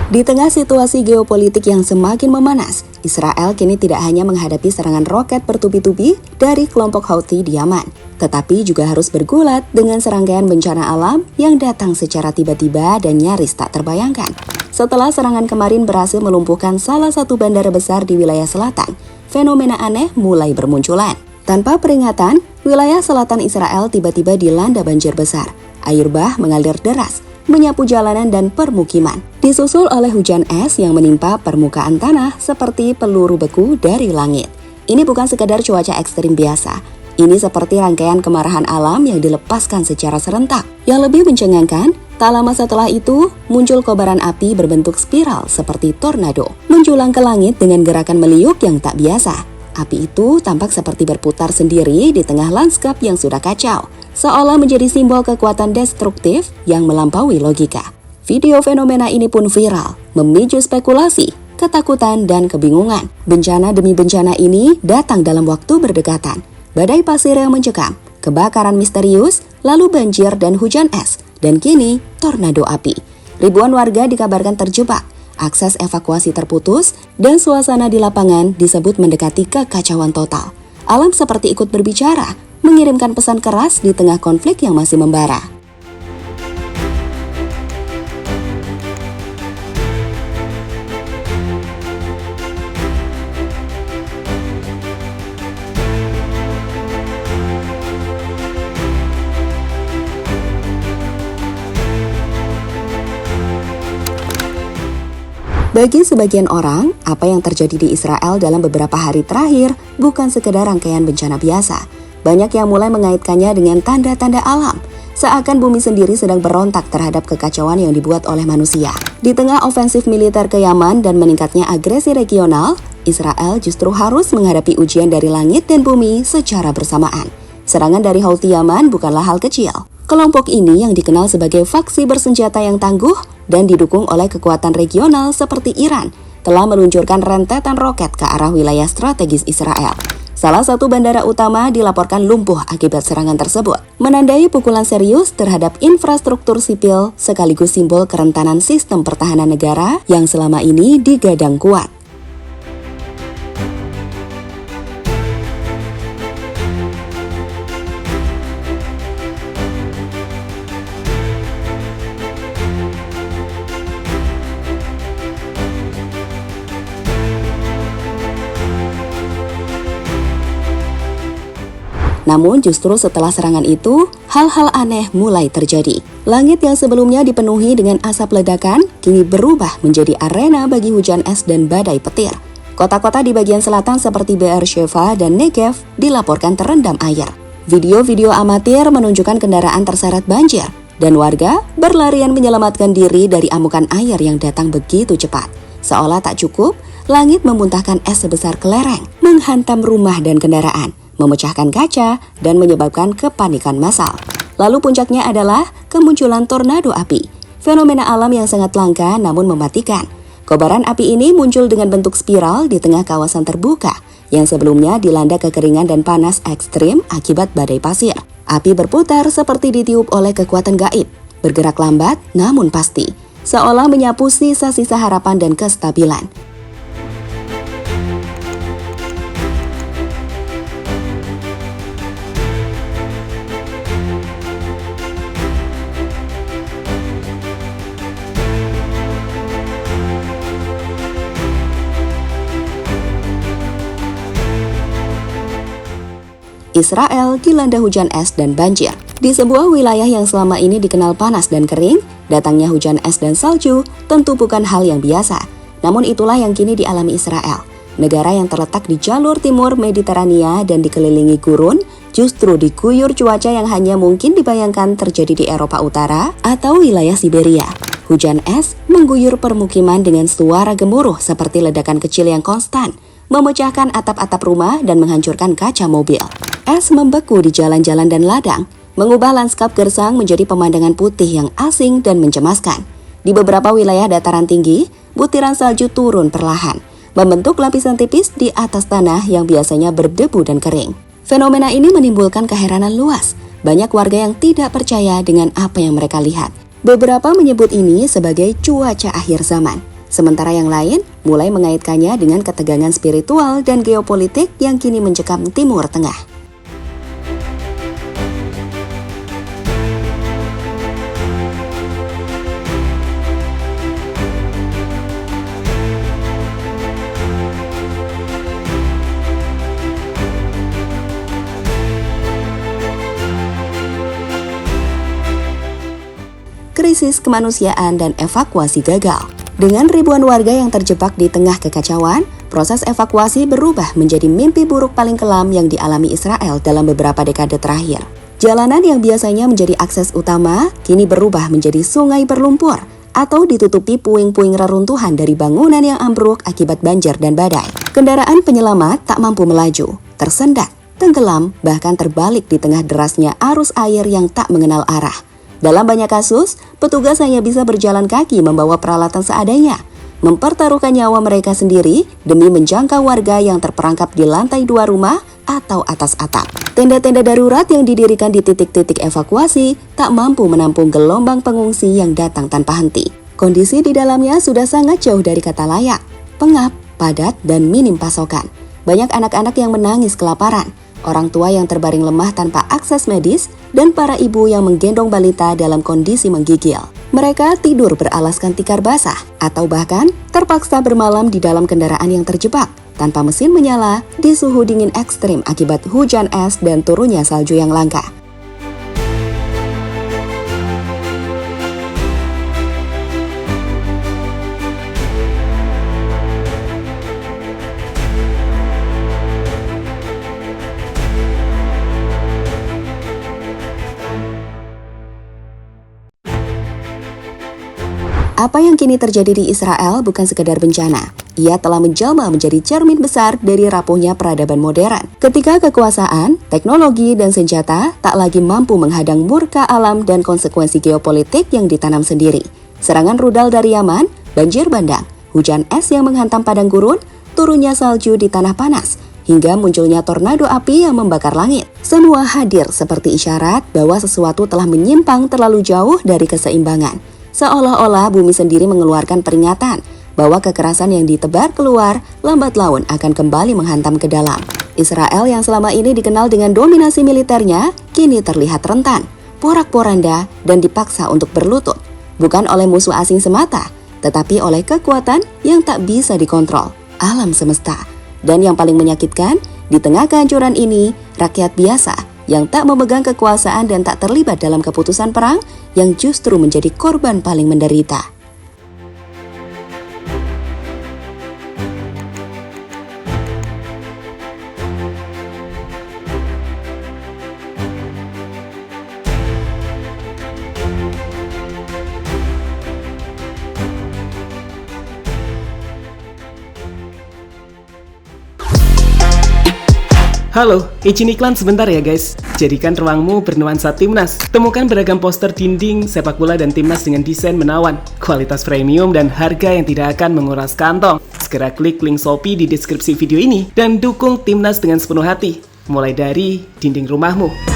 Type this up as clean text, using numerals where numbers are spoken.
Di tengah situasi geopolitik yang semakin memanas, Israel kini tidak hanya menghadapi serangan roket bertubi-tubi dari kelompok Houthi di Yaman, tetapi juga harus bergulat dengan serangkaian bencana alam yang datang secara tiba-tiba dan nyaris tak terbayangkan. Setelah serangan kemarin berhasil melumpuhkan salah satu bandara besar di wilayah selatan, fenomena aneh mulai bermunculan. Tanpa peringatan, wilayah selatan Israel tiba-tiba dilanda banjir besar. Air bah mengalir deras, menyapu jalanan dan permukiman, disusul oleh hujan es yang menimpa permukaan tanah seperti peluru beku dari langit. Ini bukan sekadar cuaca ekstrim biasa, ini seperti rangkaian kemarahan alam yang dilepaskan secara serentak. Yang lebih mencengangkan, tak lama setelah itu, muncul kobaran api berbentuk spiral seperti tornado, menjulang ke langit dengan gerakan meliuk yang tak biasa. Api itu tampak seperti berputar sendiri di tengah lanskap yang sudah kacau, seolah menjadi simbol kekuatan destruktif yang melampaui logika. Video fenomena ini pun viral, memicu spekulasi, ketakutan, dan kebingungan. Bencana demi bencana ini datang dalam waktu berdekatan. Badai pasir yang mencekam, kebakaran misterius, lalu banjir dan hujan es, dan kini tornado api. Ribuan warga dikabarkan terjebak, akses evakuasi terputus, dan suasana di lapangan disebut mendekati kekacauan total. Alam seperti ikut berbicara, mengirimkan pesan keras di tengah konflik yang masih membara. Bagi sebagian orang, apa yang terjadi di Israel dalam beberapa hari terakhir bukan sekedar rangkaian bencana biasa. Banyak yang mulai mengaitkannya dengan tanda-tanda alam, seakan bumi sendiri sedang berontak terhadap kekacauan yang dibuat oleh manusia. Di tengah ofensif militer ke Yaman dan meningkatnya agresi regional, Israel justru harus menghadapi ujian dari langit dan bumi secara bersamaan. Serangan dari Houthi Yaman bukanlah hal kecil. Kelompok ini yang dikenal sebagai faksi bersenjata yang tangguh dan didukung oleh kekuatan regional seperti Iran, telah meluncurkan rentetan roket ke arah wilayah strategis Israel. Salah satu bandara utama dilaporkan lumpuh akibat serangan tersebut, menandai pukulan serius terhadap infrastruktur sipil sekaligus simbol kerentanan sistem pertahanan negara yang selama ini digadang kuat. Namun justru setelah serangan itu, hal-hal aneh mulai terjadi. Langit yang sebelumnya dipenuhi dengan asap ledakan, kini berubah menjadi arena bagi hujan es dan badai petir. Kota-kota di bagian selatan seperti Beersheva dan Negev dilaporkan terendam air. Video-video amatir menunjukkan kendaraan terseret banjir, dan warga berlarian menyelamatkan diri dari amukan air yang datang begitu cepat. Seolah tak cukup, langit memuntahkan es sebesar kelereng, menghantam rumah dan kendaraan, memecahkan kaca, dan menyebabkan kepanikan massal. Lalu puncaknya adalah kemunculan tornado api, fenomena alam yang sangat langka namun mematikan. Kobaran api ini muncul dengan bentuk spiral di tengah kawasan terbuka, yang sebelumnya dilanda kekeringan dan panas ekstrim akibat badai pasir. Api berputar seperti ditiup oleh kekuatan gaib, bergerak lambat namun pasti, seolah menyapu sisa-sisa harapan dan kestabilan. Israel dilanda hujan es dan banjir. Di sebuah wilayah yang selama ini dikenal panas dan kering, datangnya hujan es dan salju tentu bukan hal yang biasa. Namun itulah yang kini dialami Israel. Negara yang terletak di jalur timur Mediterania dan dikelilingi gurun, justru diguyur cuaca yang hanya mungkin dibayangkan terjadi di Eropa Utara atau wilayah Siberia. Hujan es mengguyur permukiman dengan suara gemuruh seperti ledakan kecil yang konstan, memecahkan atap-atap rumah dan menghancurkan kaca mobil. Es membeku di jalan-jalan dan ladang, mengubah lanskap gersang menjadi pemandangan putih yang asing dan mencemaskan. Di beberapa wilayah dataran tinggi, butiran salju turun perlahan, membentuk lapisan tipis di atas tanah yang biasanya berdebu dan kering. Fenomena ini menimbulkan keheranan luas. Banyak warga yang tidak percaya dengan apa yang mereka lihat. Beberapa menyebut ini sebagai cuaca akhir zaman. Sementara yang lain mulai mengaitkannya dengan ketegangan spiritual dan geopolitik yang kini mencekam Timur Tengah. Krisis kemanusiaan dan evakuasi gagal. Dengan ribuan warga yang terjebak di tengah kekacauan, proses evakuasi berubah menjadi mimpi buruk paling kelam yang dialami Israel dalam beberapa dekade terakhir. Jalanan yang biasanya menjadi akses utama, kini berubah menjadi sungai berlumpur atau ditutupi puing-puing reruntuhan dari bangunan yang ambruk akibat banjir dan badai. Kendaraan penyelamat tak mampu melaju, tersendat, tenggelam, bahkan terbalik di tengah derasnya arus air yang tak mengenal arah. Dalam banyak kasus, petugas hanya bisa berjalan kaki membawa peralatan seadanya, mempertaruhkan nyawa mereka sendiri demi menjangkau warga yang terperangkap di lantai 2 rumah atau atas atap. Tenda-tenda darurat yang didirikan di titik-titik evakuasi tak mampu menampung gelombang pengungsi yang datang tanpa henti. Kondisi di dalamnya sudah sangat jauh dari kata layak, pengap, padat, dan minim pasokan. Banyak anak-anak yang menangis kelaparan, orang tua yang terbaring lemah tanpa akses medis, dan para ibu yang menggendong balita dalam kondisi menggigil. Mereka tidur beralaskan tikar basah, atau bahkan terpaksa bermalam di dalam kendaraan yang terjebak, tanpa mesin menyala, di suhu dingin ekstrim akibat hujan es dan turunnya salju yang langka. Apa yang kini terjadi di Israel bukan sekedar bencana. Ia telah menjelma menjadi cermin besar dari rapuhnya peradaban modern. Ketika kekuasaan, teknologi, dan senjata tak lagi mampu menghadang murka alam dan konsekuensi geopolitik yang ditanam sendiri. Serangan rudal dari Yaman, banjir bandang, hujan es yang menghantam padang gurun, turunnya salju di tanah panas, hingga munculnya tornado api yang membakar langit. Semua hadir seperti isyarat bahwa sesuatu telah menyimpang terlalu jauh dari keseimbangan. Seolah-olah bumi sendiri mengeluarkan peringatan bahwa kekerasan yang ditebar keluar lambat laun akan kembali menghantam ke dalam. Israel yang selama ini dikenal dengan dominasi militernya kini terlihat rentan, porak-poranda, dan dipaksa untuk berlutut. Bukan oleh musuh asing semata, tetapi oleh kekuatan yang tak bisa dikontrol, alam semesta. Dan yang paling menyakitkan, di tengah kehancuran ini, rakyat biasa yang tak memegang kekuasaan dan tak terlibat dalam keputusan perang yang justru menjadi korban paling menderita. Halo, izin iklan sebentar ya guys. Jadikan ruangmu bernuansa timnas. Temukan beragam poster dinding, sepak bola, dan timnas dengan desain menawan, kualitas premium, dan harga yang tidak akan menguras kantong. Segera klik link Shopee di deskripsi video ini dan dukung timnas dengan sepenuh hati. Mulai dari dinding rumahmu.